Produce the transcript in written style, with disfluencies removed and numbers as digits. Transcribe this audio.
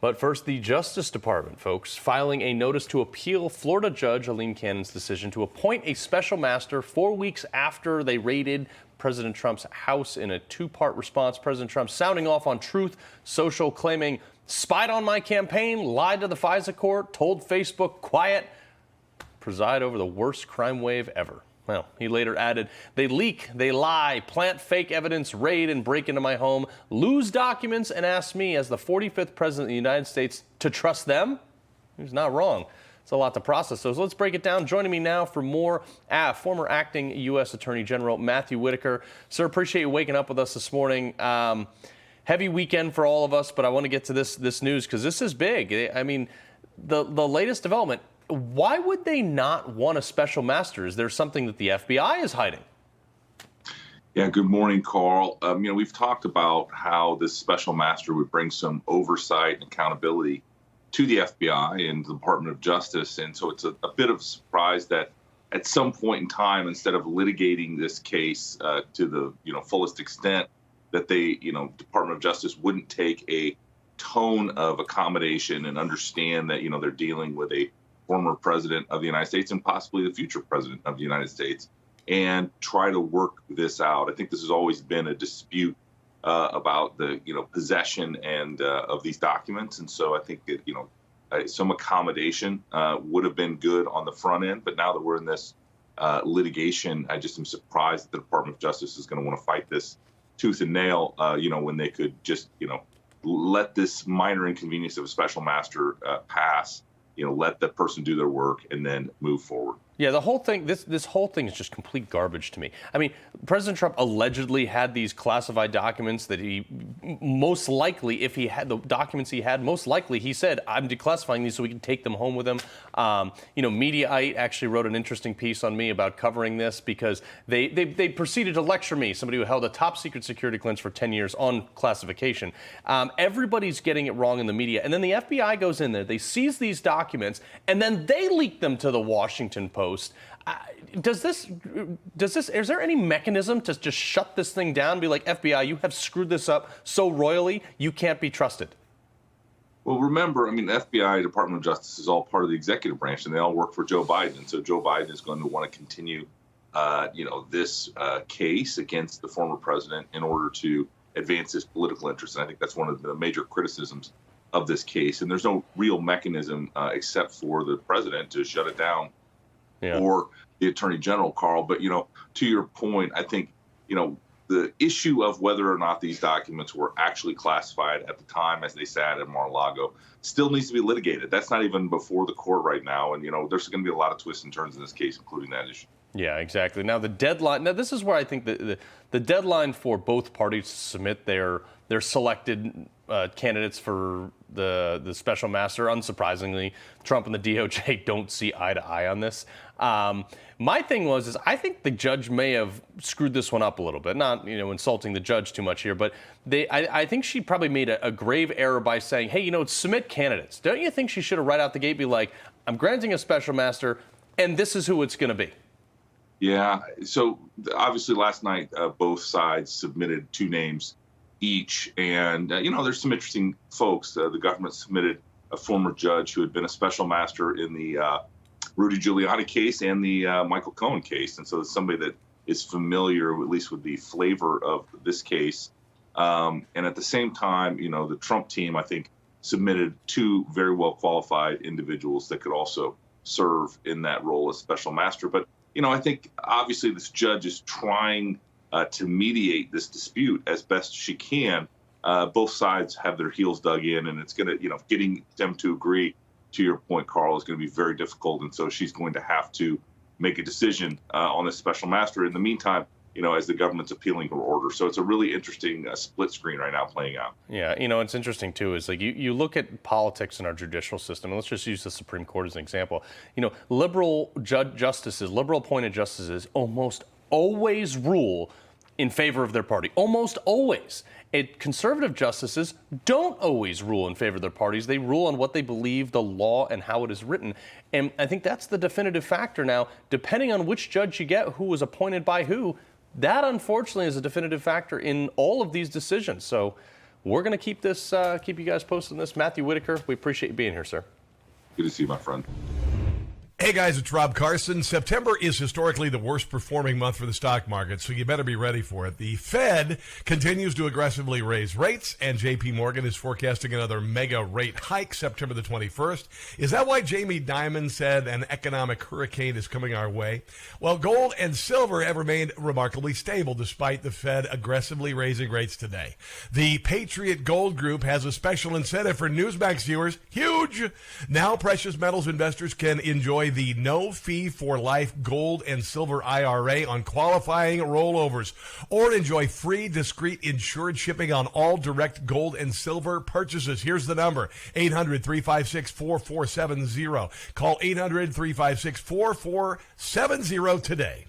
But first, the Justice Department, folks, filing a notice to appeal Florida Judge Aileen Cannon's decision to appoint a special master 4 weeks after they raided President Trump's house. In a two-part response, President Trump sounding off on Truth Social, claiming, spied on my campaign, lied to the FISA court, told Facebook quiet, preside over the worst crime wave ever. Well, he later added, they leak, they lie, plant fake evidence, raid and break into my home, lose documents, and ask me, as the 45th president of the United States, to trust them? He's not wrong. It's a lot to process. So let's break it down. Joining me now for more, former acting U.S. Attorney General Matthew Whitaker. Sir, appreciate you waking up with us this morning. Heavy weekend for all of us, but I want to get to this news because this is big. I mean, the latest development. Why would they not want a special master? Is there something that the FBI is hiding? Yeah, good morning, Carl. We've talked about how this special master would bring some oversight and accountability to the FBI and the Department of Justice. And so it's a bit of a surprise that at some point in time, instead of litigating this case to the fullest extent, that they, Department of Justice wouldn't take a tone of accommodation and understand that, they're dealing with a former president of the United States and possibly the future president of the United States, and try to work this out. I think this has always been a dispute about the possession and of these documents, and so I think that some accommodation would have been good on the front end. But now that we're in this litigation, I just am surprised that the Department of Justice is going to want to fight this tooth and nail. When they could just let this minor inconvenience of a special master pass. Let the person do their work and then move forward. Yeah, the whole thing, this whole thing is just complete garbage to me. I mean, President Trump allegedly had these classified documents that he most likely, if he had the documents he had, most likely he said, I'm declassifying these so we can take them home with him. Mediaite actually wrote an interesting piece on me about covering this because they proceeded to lecture me, somebody who held a top secret security clearance for 10 years on classification. Everybody's getting it wrong in the media. And then the FBI goes in there, they seize these documents, and then they leak them to the Washington Post. Is there any mechanism to just shut this thing down, be like, FBI, you have screwed this up so royally, you can't be trusted? Well, remember, the FBI, Department of Justice, is all part of the executive branch, and they all work for Joe Biden. So Joe Biden is going to want to continue, this case against the former president in order to advance his political interests. And I think that's one of the major criticisms of this case. And there's no real mechanism except for the president to shut it down. Yeah. Or the Attorney General, Carl. But, to your point, I think, the issue of whether or not these documents were actually classified at the time as they sat in Mar-a-Lago still needs to be litigated. That's not even before the court right now. And, there's going to be a lot of twists and turns in this case, including that issue. Yeah, exactly. Now, the deadline. Now, this is where I think the deadline for both parties to submit their selected candidates for the special master. Unsurprisingly, Trump and the DOJ don't see eye to eye on this. My thing is I think the judge may have screwed this one up a little bit. Not insulting the judge too much here, but I think she probably made a grave error by saying, hey, submit candidates. Don't you think she should have right out the gate be like, I'm granting a special master, and this is who it's going to be? Yeah. So obviously last night, both sides submitted 2 names each. And, there's some interesting folks. The government submitted a former judge who had been a special master in the Rudy Giuliani case and the Michael Cohen case. And so it's somebody that is familiar, at least with the flavor of this case. And at the same time, the Trump team, I think, submitted 2 very well qualified individuals that could also serve in that role as special master. But, I think obviously this judge is trying to mediate this dispute as best she can. Both sides have their heels dug in, and it's going to, getting them to agree, to your point, Carl, is going to be very difficult. And so she's going to have to make a decision on this special master. In the meantime, as the government's appealing her order. So it's a really interesting split screen right now playing out. Yeah, it's interesting, too, is like you look at politics in our judicial system, and let's just use the Supreme Court as an example. Liberal justices, liberal appointed justices almost always rule in favor of their party. Almost always. Conservative justices don't always rule in favor of their parties. They rule on what they believe the law and how it is written. And I think that's the definitive factor now. Depending on which judge you get, who was appointed by who, that unfortunately is a definitive factor in all of these decisions. So we're going to keep you guys posted on this. Matthew Whitaker, we appreciate you being here, sir. Good to see you, my friend. Hey guys, it's Rob Carson. September is historically the worst performing month for the stock market, so you better be ready for it. The Fed continues to aggressively raise rates, and JP Morgan is forecasting another mega rate hike September the 21st. Is that why Jamie Dimon said an economic hurricane is coming our way? Well, gold and silver have remained remarkably stable despite the Fed aggressively raising rates today. The Patriot Gold Group has a special incentive for Newsmax viewers. Huge! Now precious metals investors can enjoy the no-fee-for-life gold and silver IRA on qualifying rollovers, or enjoy free, discreet, insured shipping on all direct gold and silver purchases. Here's the number, 800-356-4470. Call 800-356-4470 today.